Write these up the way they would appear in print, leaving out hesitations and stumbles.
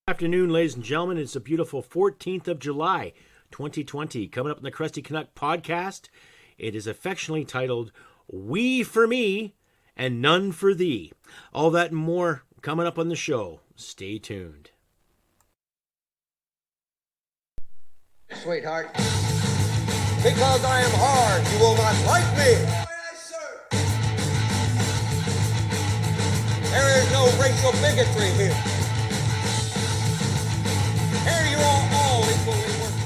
Afternoon, ladies and gentlemen. It's a beautiful 14th of July, 2020. Coming up in the Crusty Canuck podcast, it is affectionately titled, We for Me and None for Thee. All that and more coming up on the show. Stay tuned. Sweetheart, because I am hard, you will not like me. There is no racial bigotry here. Here you are all equally worthless.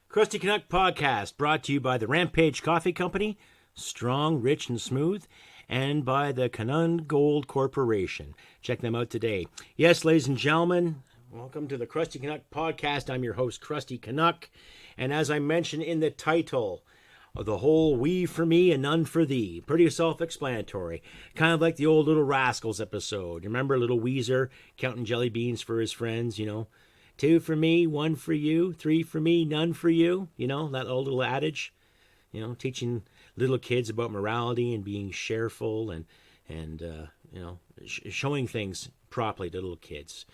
Crusty Canuck podcast brought to you by the Rampage Coffee Company, strong, rich, and smooth, and by the Canuck Gold Corporation. Check them out today. Yes, ladies and gentlemen, welcome to the Crusty Canuck podcast. I'm your host, Crusty Canuck, and as I mentioned in the title of the whole we for me and none for thee, pretty self-explanatory, kind of like the old Little Rascals episode. You remember Little Weezer counting jelly beans for his friends, 2 for me, 1 for you, 3 for me, none for you, that old little adage, teaching little kids about morality and being shareful and showing things properly to little kids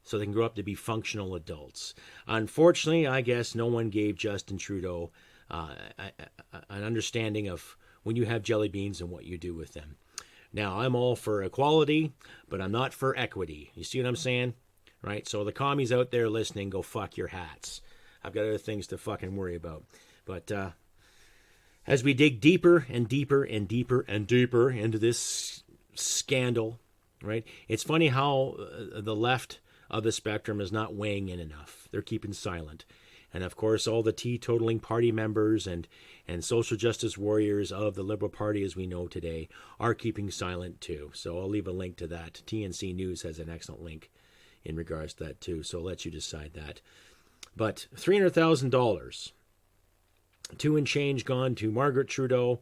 so they can grow up to be functional adults. Unfortunately, I guess no one gave Justin Trudeau an understanding of when you have jelly beans and what you do with them. Now, I'm all for equality, but I'm not for equity. You see what I'm saying? Right? So the commies out there listening, go fuck your hats. I've got other things to fucking worry about. But as we dig deeper and deeper and deeper and deeper into this scandal, right? It's funny how the left of the spectrum is not weighing in enough. They're keeping silent. And, of course, all the teetotaling party members and social justice warriors of the Liberal Party, as we know today, are keeping silent, too. So I'll leave a link to that. TNC News has an excellent link in regards to that, too. So I'll let you decide that. But $300,000, 2 and change gone to Margaret Trudeau,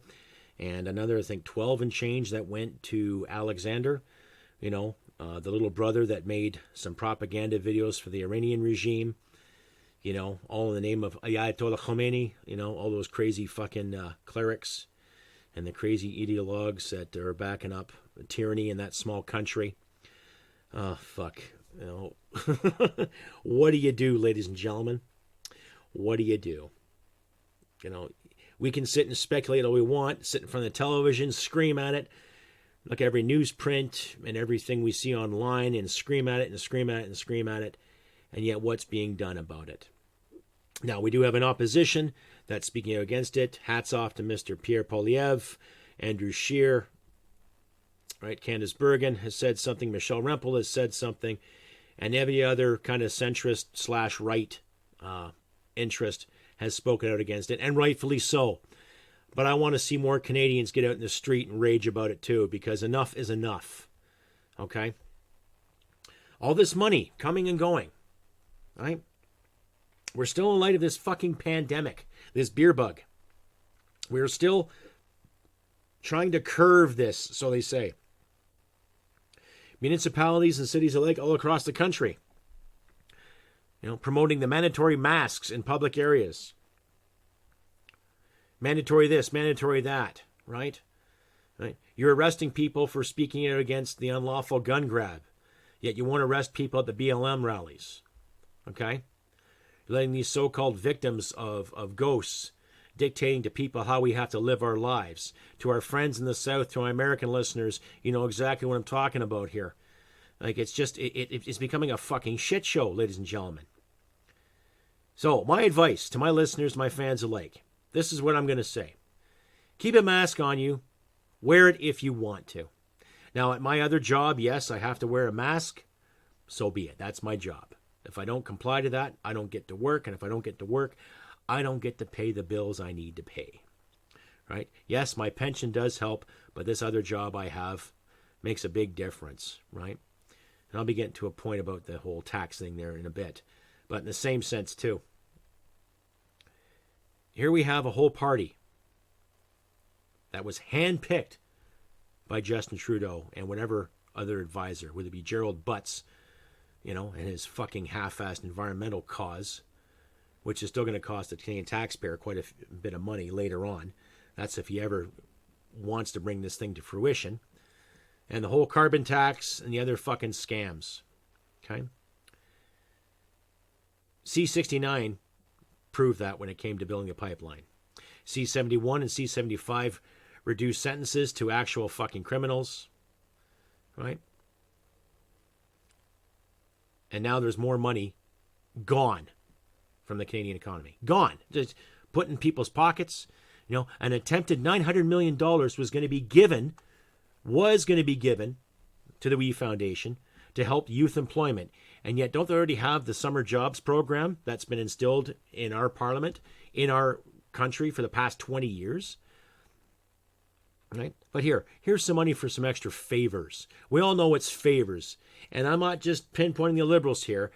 and another, I think, 12 and change that went to Alexander, the little brother that made some propaganda videos for the Iranian regime. All in the name of Ayatollah Khomeini, all those crazy fucking clerics and the crazy ideologues that are backing up tyranny in that small country. Oh, fuck. What do you do, ladies and gentlemen? What do you do? We can sit and speculate all we want, sit in front of the television, scream at it, look at every newsprint and everything we see online and scream at it and scream at it and scream at it. And yet what's being done about it? Now, we do have an opposition that's speaking out against it. Hats off to Mr. Pierre Poilievre, Andrew Scheer, right? Candace Bergen has said something. Michelle Rempel has said something. And every other kind of centrist / right interest has spoken out against it, and rightfully so. But I want to see more Canadians get out in the street and rage about it too, because enough is enough. Okay? All this money coming and going. Right? We're still in light of this fucking pandemic, this beer bug. We're still trying to curve this, so they say. Municipalities and cities alike all across the country, promoting the mandatory masks in public areas. Mandatory this, mandatory that, right? You're arresting people for speaking out against the unlawful gun grab, yet you won't arrest people at the BLM rallies. Okay? You're letting these so-called victims of ghosts dictating to people how we have to live our lives. To our friends in the South, to my American listeners, you know exactly what I'm talking about here. It's just, it's becoming a fucking shit show, ladies and gentlemen. So, my advice to my listeners, my fans alike, this is what I'm going to say. Keep a mask on you. Wear it if you want to. Now, at my other job, yes, I have to wear a mask. So be it. That's my job. If I don't comply to that, I don't get to work. And if I don't get to work, I don't get to pay the bills I need to pay. Right? Yes, my pension does help, but this other job I have makes a big difference. Right? And I'll be getting to a point about the whole tax thing there in a bit. But in the same sense, too. Here we have a whole party that was handpicked by Justin Trudeau and whatever other advisor, whether it be Gerald Butts, and his fucking half-assed environmental cause, which is still going to cost the Canadian taxpayer quite a bit of money later on. That's if he ever wants to bring this thing to fruition. And the whole carbon tax and the other fucking scams. Okay? C-69 proved that when it came to building a pipeline. C-71 and C-75 reduced sentences to actual fucking criminals, right? And now there's more money gone from the Canadian economy. Gone. Just put in people's pockets. You know, an attempted $900 million was going to be given to the WE Foundation to help youth employment. And yet, don't they already have the summer jobs program that's been instilled in our parliament, in our country for the past 20 years? Right? But here's some money for some extra favors. We all know it's favors. And I'm not just pinpointing the Liberals here.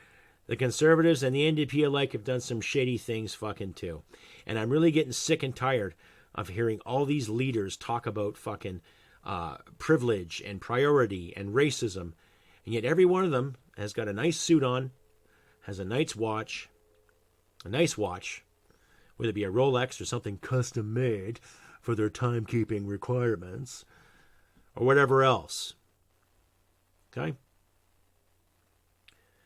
The Conservatives and the NDP alike have done some shady things fucking too. And I'm really getting sick and tired of hearing all these leaders talk about fucking privilege and priority and racism. And yet every one of them has got a nice suit on, has a nice watch, whether it be a Rolex or something custom made for their timekeeping requirements, or whatever else. Okay?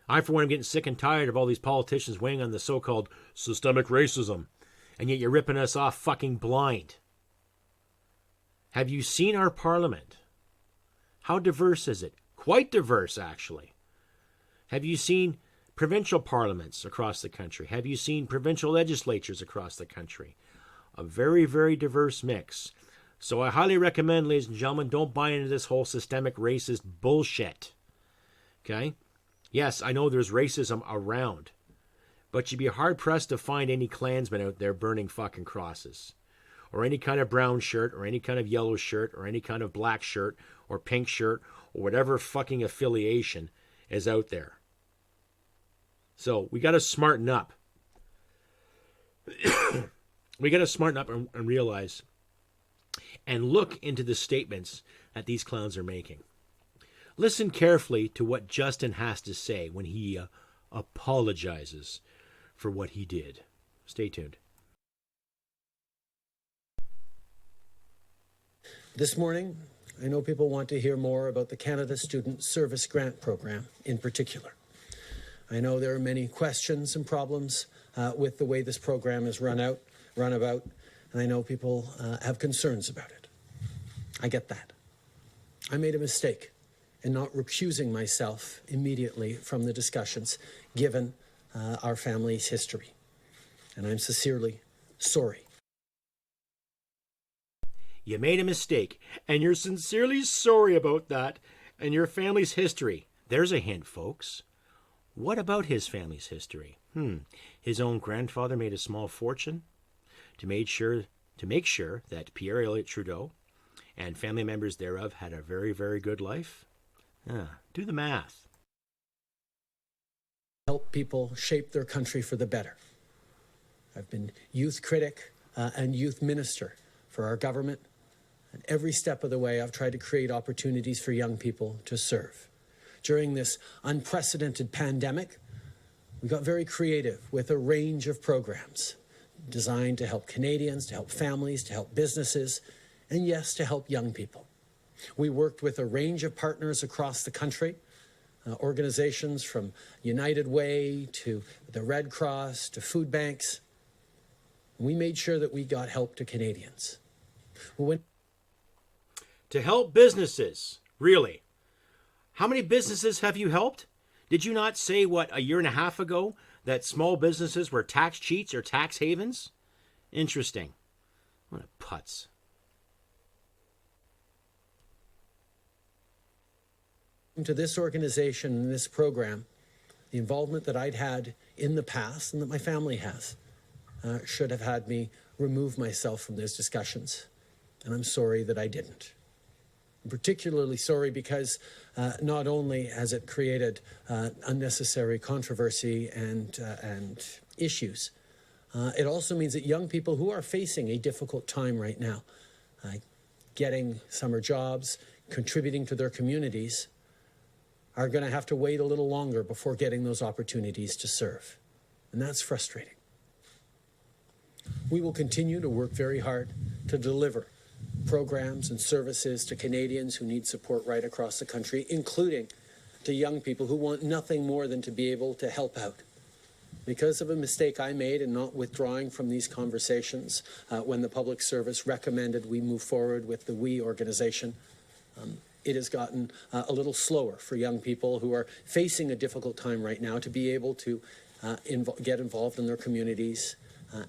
I, for one, am getting sick and tired of all these politicians weighing on the so-called systemic racism, and yet you're ripping us off fucking blind. Have you seen our parliament? How diverse is it? Quite diverse, actually. Have you seen provincial parliaments across the country? Have you seen provincial legislatures across the country? A very, very diverse mix. So I highly recommend, ladies and gentlemen, don't buy into this whole systemic racist bullshit. Okay? Yes, I know there's racism around, but you'd be hard-pressed to find any Klansmen out there burning fucking crosses, or any kind of brown shirt, or any kind of yellow shirt, or any kind of black shirt, or pink shirt, or whatever fucking affiliation is out there. So we got to smarten up. We got to smarten up and realize and look into the statements that these clowns are making. Listen carefully to what Justin has to say when he apologizes for what he did. Stay tuned. This morning, I know people want to hear more about the Canada Student Service Grant Program in particular. I know there are many questions and problems with the way this program is run about, and I know people have concerns about it. I get that. I made a mistake in not recusing myself immediately from the discussions, given our family's history. And I'm sincerely sorry. You made a mistake, and you're sincerely sorry about that and your family's history. There's a hint, folks. What about his family's history? His own grandfather made a small fortune to make sure that Pierre Elliott Trudeau and family members thereof had a very, very good life? Do the math. Help people shape their country for the better. I've been youth critic and youth minister for our government. And every step of the way, I've tried to create opportunities for young people to serve. During this unprecedented pandemic, we got very creative with a range of programs designed to help Canadians, to help families, to help businesses, and yes, to help young people. We worked with a range of partners across the country, organizations from United Way to the Red Cross to food banks. We made sure that we got help to Canadians. To help businesses, really? How many businesses have you helped? Did you not say, a year and a half ago, that small businesses were tax cheats or tax havens? Interesting. What a putz. To this organization and this program, the involvement that I'd had in the past and that my family has should have had me remove myself from those discussions. And I'm sorry that I didn't. I'm particularly sorry because not only has it created unnecessary controversy and issues, it also means that young people who are facing a difficult time right now, getting summer jobs, contributing to their communities, are going to have to wait a little longer before getting those opportunities to serve. And that's frustrating. We will continue to work very hard to deliver programs and services to Canadians who need support right across the country, including to young people who want nothing more than to be able to help out. Because of a mistake I made in not withdrawing from these conversations when the Public Service recommended we move forward with the WE organization, it has gotten a little slower for young people who are facing a difficult time right now to be able to get involved in their communities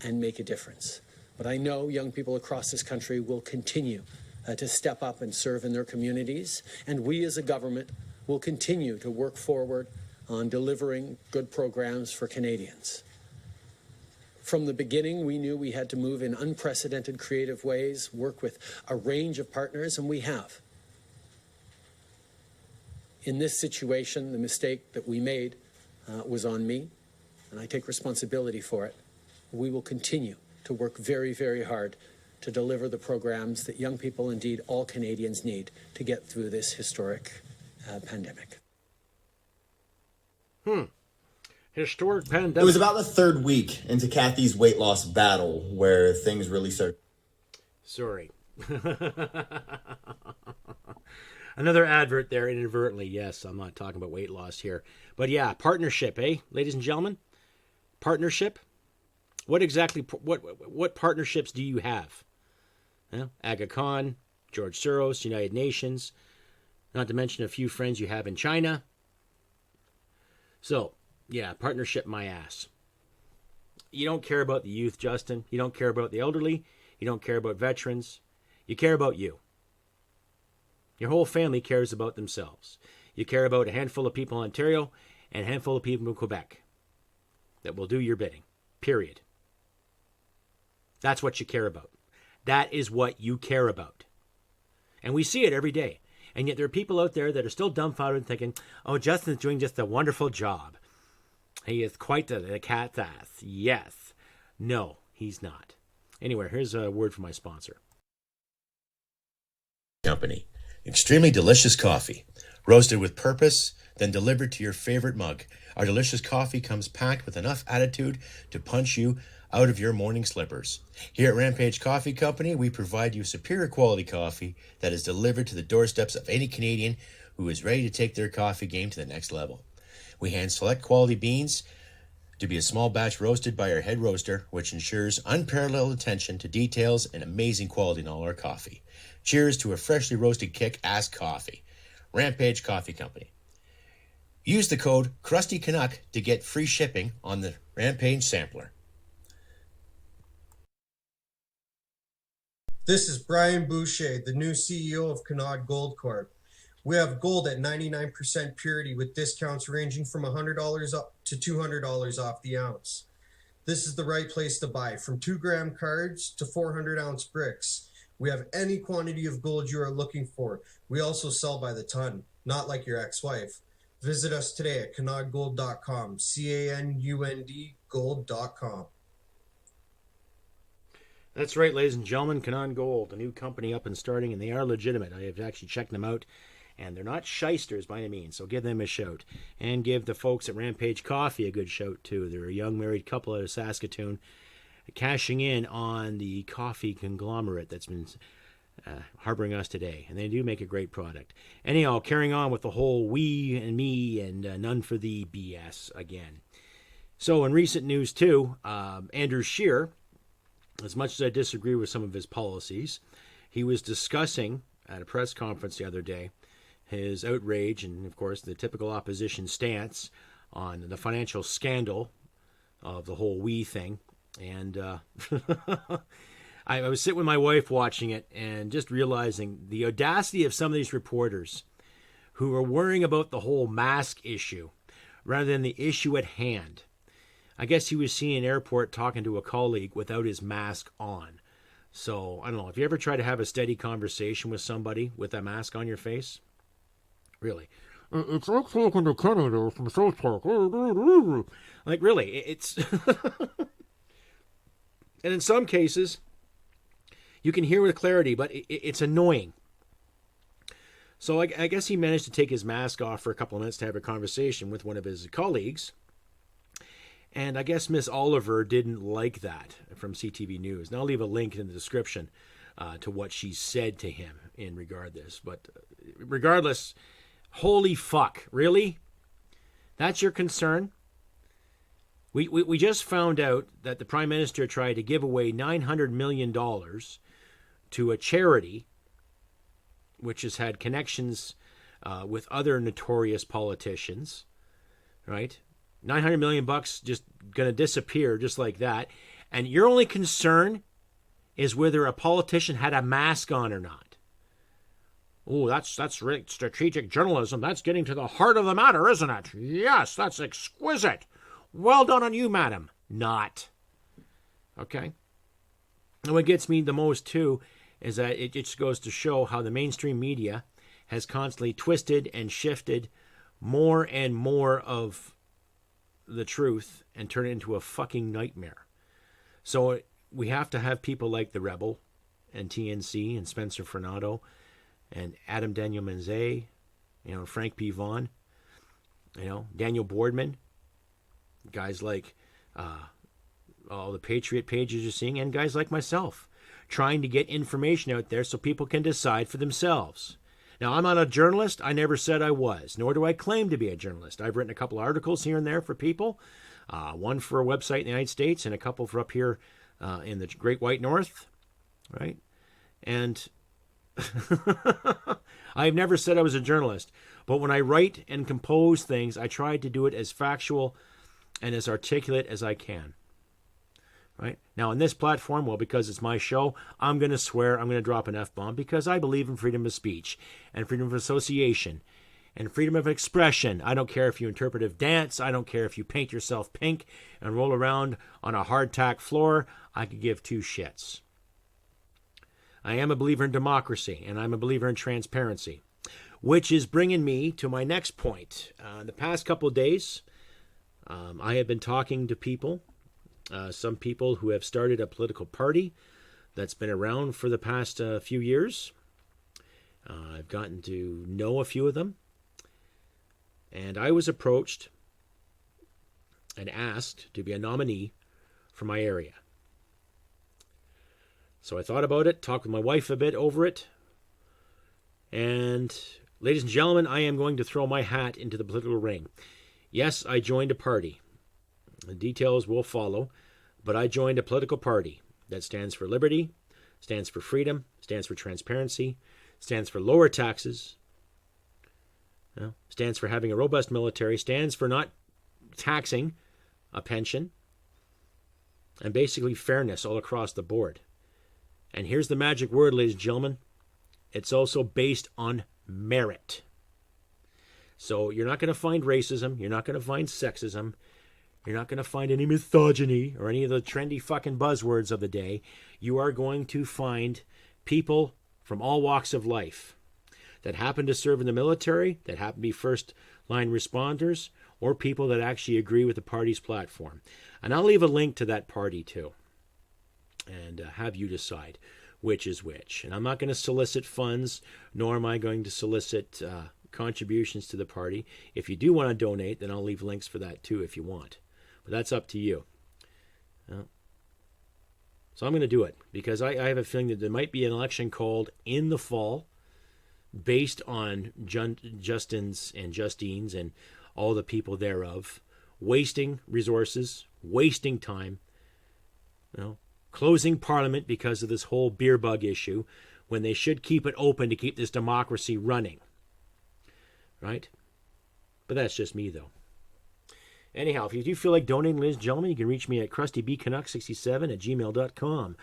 and make a difference. But I know young people across this country will continue to step up and serve in their communities, and we as a government will continue to work forward on delivering good programs for Canadians. From the beginning, we knew we had to move in unprecedented creative ways, work with a range of partners, and we have. In this situation, the mistake that we made was on me, and I take responsibility for it. We will continue to work very, very hard to deliver the programs that young people, indeed all Canadians, need to get through this historic pandemic. Historic pandemic. It was about the third week into Kathy's weight loss battle where things really started. Sorry. Another advert there inadvertently. Yes, I'm not talking about weight loss here. But yeah, partnership, eh, ladies and gentlemen? Partnership? What exactly, what partnerships do you have? Aga Khan, George Soros, United Nations, not to mention a few friends you have in China. So, yeah, partnership my ass. You don't care about the youth, Justin. You don't care about the elderly. You don't care about veterans. You care about you. Your whole family cares about themselves. You care about a handful of people in Ontario and a handful of people in Quebec that will do your bidding. Period. That's what you care about. That is what you care about. And we see it every day. And yet there are people out there that are still dumbfounded thinking, oh, Justin's doing just a wonderful job. He is quite the cat's ass. Yes. No, he's not. Anyway, here's a word from my sponsor. Company. Extremely delicious coffee. Roasted with purpose, then delivered to your favorite mug. Our delicious coffee comes packed with enough attitude to punch you out of your morning slippers. Here at Rampage Coffee Company, we provide you superior quality coffee that is delivered to the doorsteps of any Canadian who is ready to take their coffee game to the next level. We hand select quality beans to be a small batch roasted by our head roaster, which ensures unparalleled attention to details and amazing quality in all our coffee. Cheers to a freshly roasted kick-ass coffee. Rampage Coffee Company. Use the code CRUSTYCANUCK to get free shipping on the Rampage sampler. This is Brian Boucher, the new CEO of Canuck Gold Corp. We have gold at 99% purity with discounts ranging from $100 up to $200 off the ounce. This is the right place to buy, from 2-gram cards to 400-ounce bricks. We have any quantity of gold you are looking for. We also sell by the ton, not like your ex-wife. Visit us today at canundgold.com, C-A-N-U-N-D gold.com. That's right, ladies and gentlemen, Canuck Gold, a new company up and starting, and they are legitimate. I have actually checked them out, and they're not shysters by any means, so give them a shout. And give the folks at Rampage Coffee a good shout, too. They're a young married couple out of Saskatoon, cashing in on the coffee conglomerate that's been harboring us today, and they do make a great product. Anyhow, carrying on with the whole we and me and none for the BS again. So in recent news, too, Andrew Scheer, as much as I disagree with some of his policies, he was discussing at a press conference the other day his outrage and, of course, the typical opposition stance on the financial scandal of the whole we thing. And I was sitting with my wife watching it and just realizing the audacity of some of these reporters who are worrying about the whole mask issue rather than the issue at hand. I guess he was seen in an airport talking to a colleague without his mask on. So, I don't know, if you ever try to have a steady conversation with somebody with a mask on your face, really, it's like talking to Canada from South Park. Like, really, it's... And in some cases, you can hear with clarity, but it's annoying. So I guess he managed to take his mask off for a couple of minutes to have a conversation with one of his colleagues. And I guess Miss Oliver didn't like that from CTV News. And I'll leave a link in the description to what she said to him in regard to this. But regardless, Holy fuck, really? That's your concern? We just found out that the Prime Minister tried to give away $900 million to a charity which has had connections with other notorious politicians, right? $900 million just going to disappear just like that. And your only concern is whether a politician had a mask on or not. Oh, that's really strategic journalism. That's getting to the heart of the matter, isn't it? Yes, that's exquisite. Well done on you, madam. Not. Okay? And what gets me the most, too, is that it just goes to show how the mainstream media has constantly twisted and shifted more and more of the truth and turned it into a fucking nightmare. So we have to have people like The Rebel and TNC and Spencer Fernando and Adam Daniel Menzies, Frank P. Vaughan, Daniel Boardman, guys like all the Patriot pages you're seeing, and guys like myself, trying to get information out there so people can decide for themselves. Now, I'm not a journalist. I never said I was, nor do I claim to be a journalist. I've written a couple articles here and there for people, one for a website in the United States and a couple for up here in the Great White North, right? And I've never said I was a journalist, but when I write and compose things, I try to do it as factual and as articulate as I can. Right? Now, on this platform, well, because it's my show, I'm going to swear, I'm going to drop an F-bomb because I believe in freedom of speech and freedom of association and freedom of expression. I don't care if you interpretive dance. I don't care if you paint yourself pink and roll around on a hardtack floor. I could give two shits. I am a believer in democracy, and I'm a believer in transparency, which is bringing me to my next point. The past couple of days, I have been talking to people, some people who have started a political party that's been around for the past few years. I've gotten to know a few of them. And I was approached and asked to be a nominee for my area. So I thought about it, talked with my wife a bit over it. And ladies and gentlemen, I am going to throw my hat into the political ring. Yes, I joined a party. The details will follow, but I joined a political party that stands for liberty, stands for freedom, stands for transparency, stands for lower taxes, stands for having a robust military, stands for not taxing a pension, and basically fairness all across the board. And here's the magic word, ladies and gentlemen. It's also based on merit. So you're not going to find racism. You're not going to find sexism. You're not going to find any misogyny or any of the trendy fucking buzzwords of the day. You are going to find people from all walks of life that happen to serve in the military, that happen to be first-line responders, or people that actually agree with the party's platform. And I'll leave a link to that party, too, and have you decide which is which. And I'm not going to solicit funds, nor am I going to solicit contributions to the party. If you do want to donate, then I'll leave links for that too if you want. But that's up to you. So I'm going to do it because I have a feeling that there might be an election called in the fall based on Justins and Justines and all the people thereof wasting resources, wasting time, closing Parliament because of this whole beer bug issue when they should keep it open to keep this democracy running. Right? But that's just me, though. Anyhow, if you do feel like donating, ladies and gentlemen, you can reach me at crustybcanuck67@gmail.com.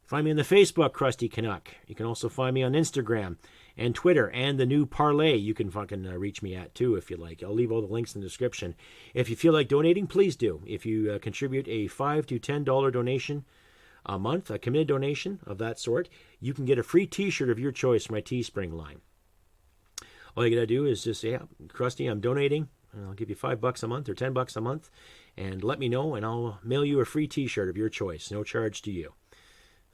Find me on the Facebook, Crusty Canuck. You can also find me on Instagram and Twitter and the new Parlay you can fucking reach me at, too, if you like. I'll leave all the links in the description. If you feel like donating, please do. If you contribute a $5 to $10 donation a month, a committed donation of that sort, you can get a free t-shirt of your choice from my Teespring line. All you got to do is just say, Crusty, I'm donating. I'll give you $5 a month or $10 a month, and let me know, and I'll mail you a free t-shirt of your choice. No charge to you.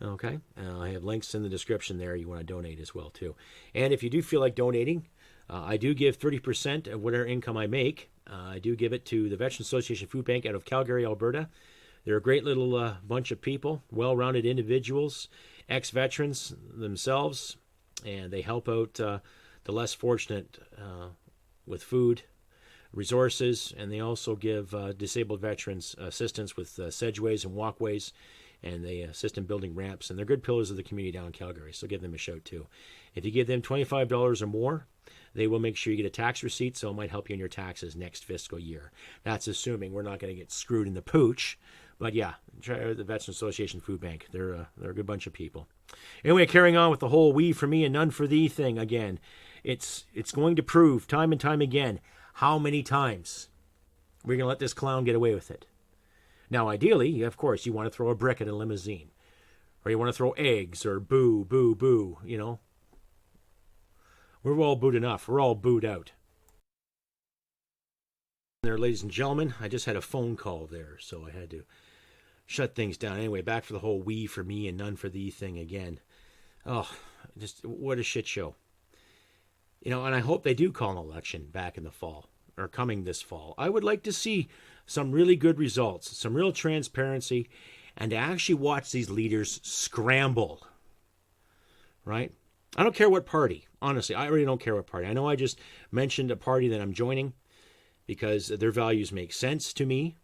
Okay? I have links in the description there. You want to donate as well, too. And if you do feel like donating, I do give 30% of whatever income I make. I do give it to the Veterans Association Food Bank out of Calgary, Alberta. They're a great little bunch of people, well-rounded individuals, ex-veterans themselves, and they help out the the less fortunate with food, resources, and they also give disabled veterans assistance with sedgeways and walkways, and they assist in building ramps, and they're good pillars of the community down in Calgary, so give them a shout too. If you give them $25 or more, they will make sure you get a tax receipt, so it might help you in your taxes next fiscal year. That's assuming we're not going to get screwed in the pooch, but yeah, try the Veterans Association Food Bank. They're a good bunch of people. Anyway, carrying on with the whole we for me and none for thee thing again, it's going to prove time and time again how many times we're going to let this clown get away with it. Now, ideally, of course, you want to throw a brick at a limousine, or you want to throw eggs, or boo, boo, boo, you know. We're all booed enough. We're all booed out. There, ladies and gentlemen, I just had a phone call there, so I had to shut things down. Anyway, back for the whole we for me and none for thee thing again. Oh, just what a shit show. You know, and I hope they do call an election back in the fall, or coming this fall. I would like to see some really good results, some real transparency, and to actually watch these leaders scramble, right? I don't care what party. Honestly, I really don't care what party. I know I just mentioned a party that I'm joining because their values make sense to me,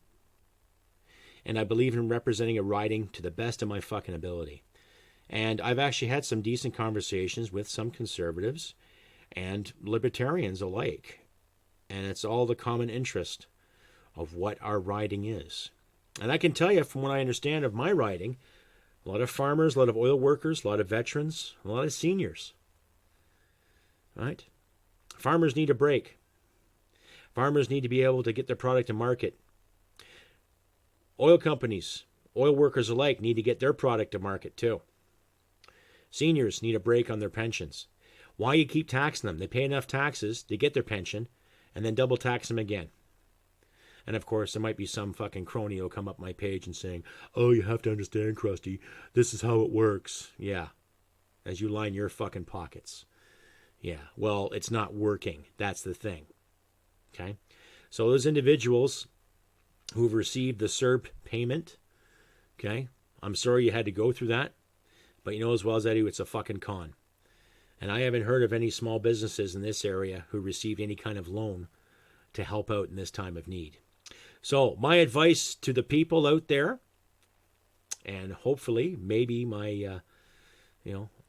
and I believe in representing a riding to the best of my fucking ability. And I've actually had some decent conversations with some conservatives and libertarians alike. And it's all the common interest of what our riding is. And I can tell you from what I understand of my riding, a lot of farmers, a lot of oil workers, a lot of veterans, a lot of seniors. Right? Farmers need a break. Farmers need to be able to get their product to market. Oil companies, oil workers alike need to get their product to market too. Seniors need a break on their pensions. Why you keep taxing them? They pay enough taxes to get their pension and then double tax them again. And of course, there might be some fucking crony who'll come up my page and saying, oh, you have to understand, Crusty, this is how it works. Yeah. As you line your fucking pockets. Yeah. Well, it's not working. That's the thing. Okay. So those individuals who've received the CERB payment, okay, I'm sorry you had to go through that, but you know as well as I do, it's a fucking con. And I haven't heard of any small businesses in this area who received any kind of loan to help out in this time of need. So my advice to the people out there, and hopefully maybe my,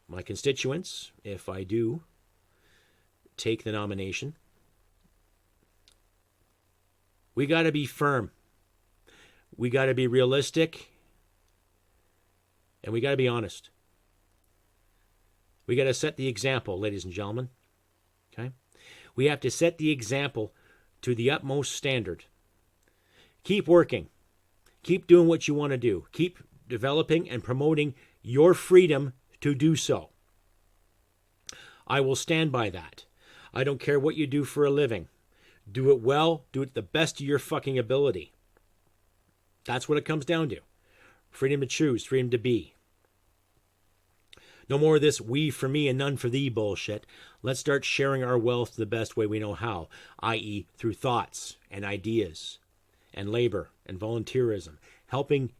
my constituents, if I do take the nomination, we got to be firm. We got to be realistic. And we got to be honest. We got to set the example, ladies and gentlemen. Okay? We have to set the example to the utmost standard. Keep working. Keep doing what you want to do. Keep developing and promoting your freedom to do so. I will stand by that. I don't care what you do for a living. Do it well. Do it to the best of your fucking ability. That's what it comes down to. Freedom to choose. Freedom to be. No more of this we for me and none for thee bullshit. Let's start sharing our wealth the best way we know how, i.e. through thoughts and ideas and labor and volunteerism, helping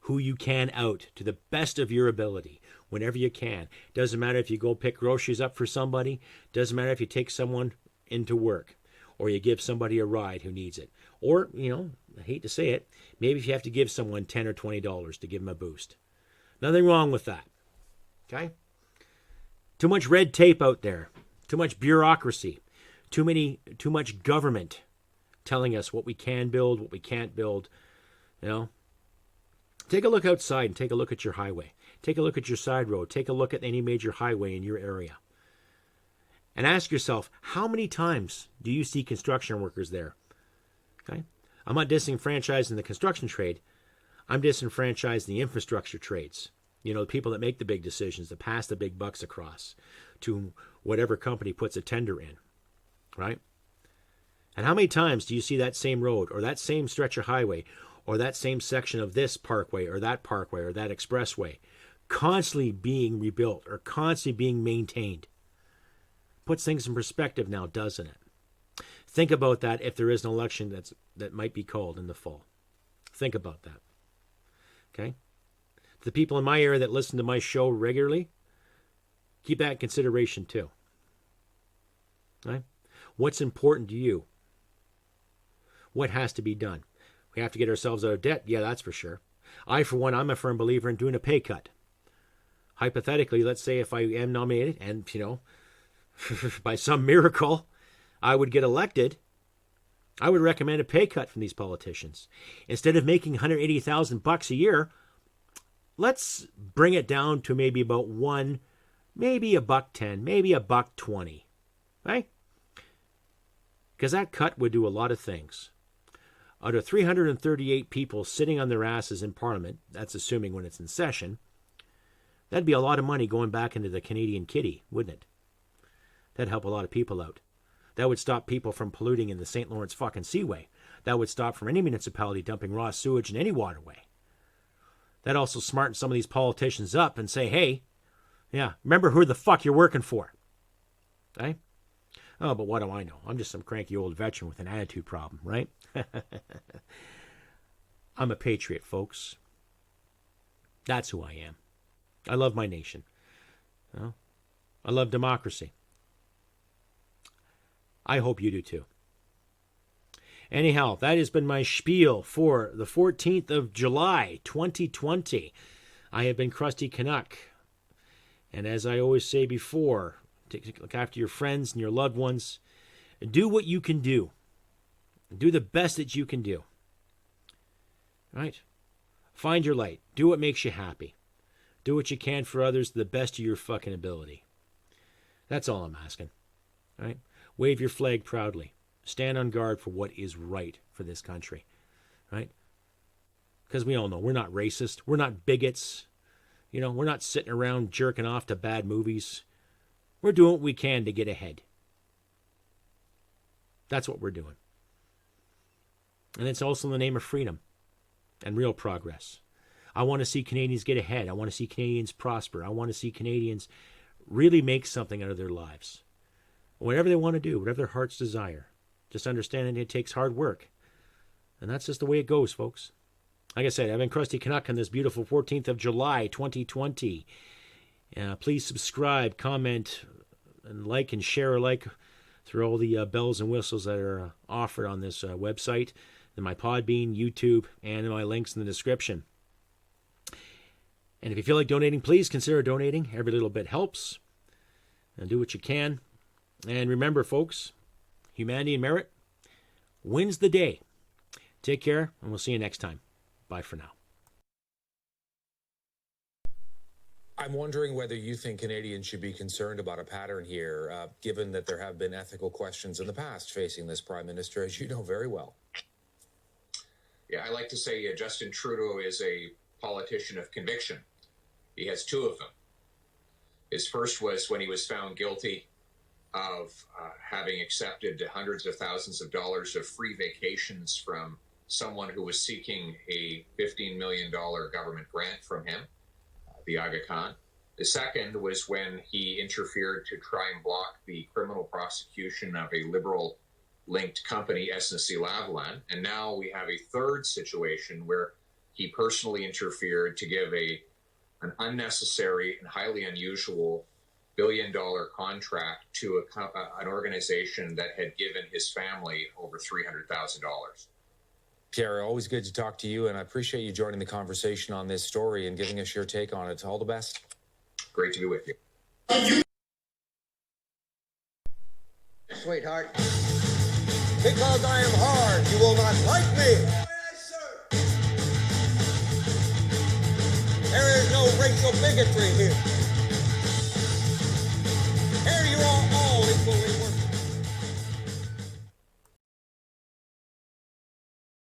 who you can out to the best of your ability whenever you can. Doesn't matter if you go pick groceries up for somebody. Doesn't matter if you take someone into work or you give somebody a ride who needs it. Or, I hate to say it, maybe if you have to give someone $10 or $20 to give them a boost. Nothing wrong with that. Okay? Too much red tape out there. Too much bureaucracy. Too much government telling us what we can build, what we can't build. Take a look outside and take a look at your highway. Take a look at your side road. Take a look at any major highway in your area. And ask yourself, how many times do you see construction workers there? Okay? I'm not disenfranchising the construction trade. I'm disenfranchising the infrastructure trades. The people that make the big decisions, that pass the big bucks across to whatever company puts a tender in, right? And how many times do you see that same road or that same stretch of highway or that same section of this parkway or that expressway constantly being rebuilt or constantly being maintained? Puts things in perspective now, doesn't it? Think about that if there is an election that might be called in the fall. Think about that. Okay? The people in my area that listen to my show regularly, keep that in consideration too. Right? What's important to you? What has to be done? We have to get ourselves out of debt. Yeah, that's for sure. I, for one, I'm a firm believer in doing a pay cut. Hypothetically, let's say if I am nominated and, by some miracle, I would get elected, I would recommend a pay cut from these politicians. Instead of making $180,000 a year, let's bring it down to maybe about $1, maybe $1.10, maybe $1.20, right? Because that cut would do a lot of things. Out of 338 people sitting on their asses in Parliament, that's assuming when it's in session, that'd be a lot of money going back into the Canadian kitty, wouldn't it? That'd help a lot of people out. That would stop people from polluting in the St. Lawrence fucking Seaway. That would stop from any municipality dumping raw sewage in any waterway. That also smarten some of these politicians up and say, hey, yeah, remember who the fuck you're working for. Right? Oh, but what do I know? I'm just some cranky old veteran with an attitude problem, right? I'm a patriot, folks. That's who I am. I love my nation. I love democracy. I hope you do too. Anyhow, that has been my spiel for the 14th of July, 2020. I have been Crusty Canuck. And as I always say before, look after your friends and your loved ones. Do what you can do. Do the best that you can do. Right? Find your light. Do what makes you happy. Do what you can for others to the best of your fucking ability. That's all I'm asking. Right? Wave your flag proudly. Stand on guard for what is right for this country. Right? Because we all know we're not racist. We're not bigots. We're not sitting around jerking off to bad movies. We're doing what we can to get ahead. That's what we're doing. And it's also in the name of freedom and real progress. I want to see Canadians get ahead. I want to see Canadians prosper. I want to see Canadians really make something out of their lives. Whatever they want to do, whatever their hearts desire. Just understanding it takes hard work. And that's just the way it goes, folks. Like I said, I've been Crusty Canuck on this beautiful 14th of July, 2020. Please subscribe, comment, and like and share alike through all the bells and whistles that are offered on this website, in my Podbean, YouTube, and in my links in the description. And if you feel like donating, please consider donating. Every little bit helps. And do what you can. And remember, folks, humanity and merit wins the day. Take care, and we'll see you next time. Bye for now. I'm wondering whether you think Canadians should be concerned about a pattern here, given that there have been ethical questions in the past facing this Prime Minister, as you know very well. Yeah, I like to say Justin Trudeau is a politician of conviction. He has two of them. His first was when he was found guilty of having accepted hundreds of thousands of dollars of free vacations from someone who was seeking a $15 million government grant from him, the Aga Khan. The second was when he interfered to try and block the criminal prosecution of a liberal-linked company, SNC-Lavalin. And now we have a third situation where he personally interfered to give an unnecessary and highly unusual billion-dollar contract to an organization that had given his family over $300,000. Pierre, always good to talk to you, and I appreciate you joining the conversation on this story and giving us your take on it. All the best. Great to be with you. Sweetheart. Because I am hard, you will not like me. There is no racial bigotry here. Here you are all equally